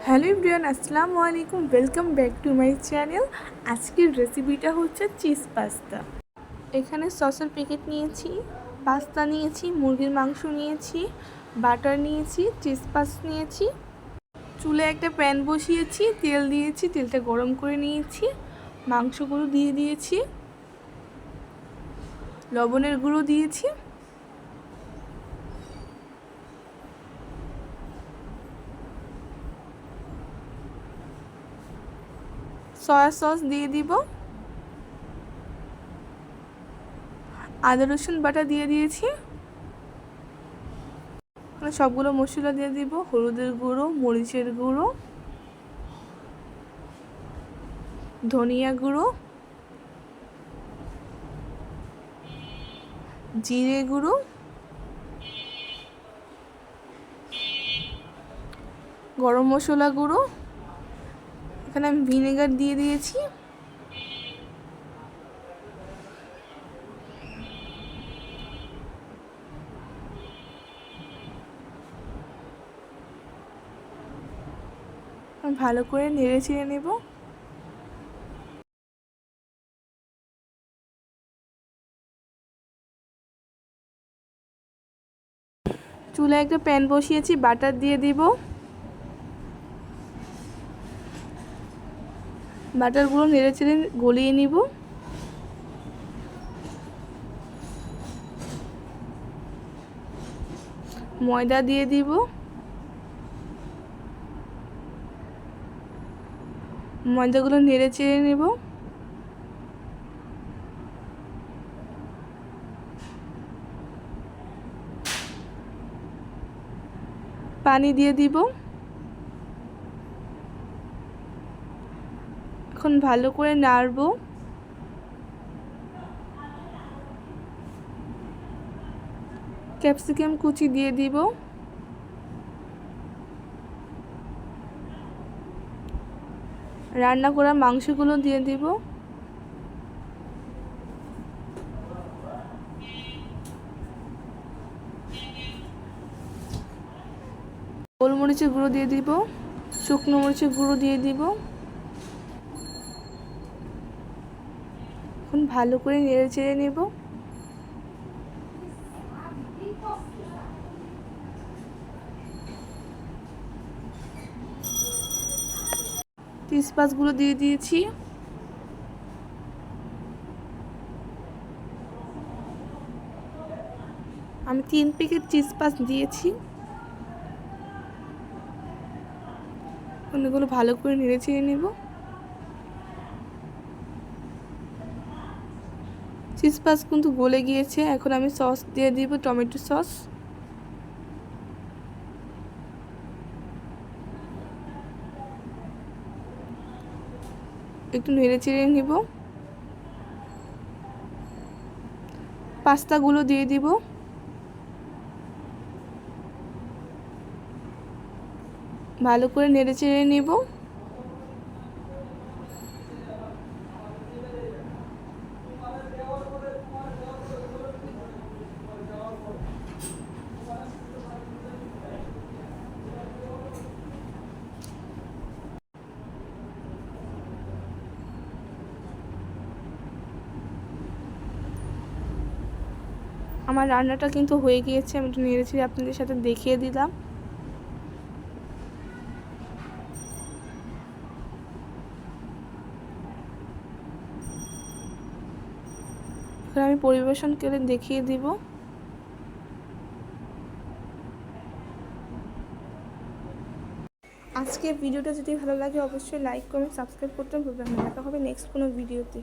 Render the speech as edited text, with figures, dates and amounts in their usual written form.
Hello everyone, আসসালামু আলাইকুম। Welcome back to my channel. আজকের রেসিপিটা হচ্ছে চিজ পাস্তা। এখানে সসের প্যাকেট নিয়েছি, পাস্তা নিয়েছি, মুরগির মাংস নিয়েছি, বাটার নিয়েছি, চিজ পাস্তা নিয়েছি। চুলে একটা প্যান বসিয়েছি, তেল দিয়েছি, তেলটা গরম করে নিয়েছি, মাংসগুলো দিয়ে দিয়েছি, লবণের গুঁড়ো দিয়েছি, সয়া সস দিয়ে দিব, আদা রসুন বাটা দিয়ে দিয়েছি, সবগুলো মশলা দিয়ে দিব, হলুদের গুঁড়ো, মরিচের গুঁড়ো, ধনিয়া গুঁড়ো, জিরে গুঁড়ো, গরম মশলা গুঁড়ো। এখানে আমি ভিনেগার দিয়ে দিয়েছি, ভালো করে নেড়ে চেড়ে নেব। চুলায় একটা প্যান বসিয়েছি, বাটার দিয়ে দিব, বাটারগুলো নেড়ে চেড়ে গলিয়ে নিব। ময়দা দিয়ে দিব, ময়দাগুলো নেড়ে চেড়ে নেব। পানি দিয়ে দিব। এখন ভালো করে নাড়ব। ক্যাপসিকাম কুচি দিয়ে দিব, রান্না করা মাংসগুলো দিয়ে দিব, গোলমরিচের গুঁড়ো দিয়ে দিব, শুকনো মরিচের গুঁড়ো দিয়ে দিব। এখন ভালো করে নেড়ে চেড়ে নেব। চিজ পাস্তাগুলো দিয়ে দিয়েছি। আমি 3 প্যাকেট চিজ পাস্তা দিয়েছি। এগুলো ভালো করে নেড়ে চেড়ে নেব। চিজ পাস্তা কিন্তু গলে গিয়েছে। এখন আমি সস দিয়ে দিব, টমেটো সস। একটু নেড়ে চেড়ে নেব। পাস্তাগুলো দিয়ে দিব, ভালো করে নেড়ে চেড়ে নেব। আমার রান্নাটা কিন্তু হয়ে গিয়েছে। আমি একটু নেড়ে চেড়ে আপনাদের সাথে দেখিয়ে দিলাম। এখন আমি পরিবেশন করে দেখিয়ে দিব। আজকে ভিডিওটা যদি ভালো লাগে অবশ্যই লাইক কমেন্ট সাবস্ক্রাইব করতে ভুলবেন না। দেখা হবে নেক্সট কোনো ভিডিওতে।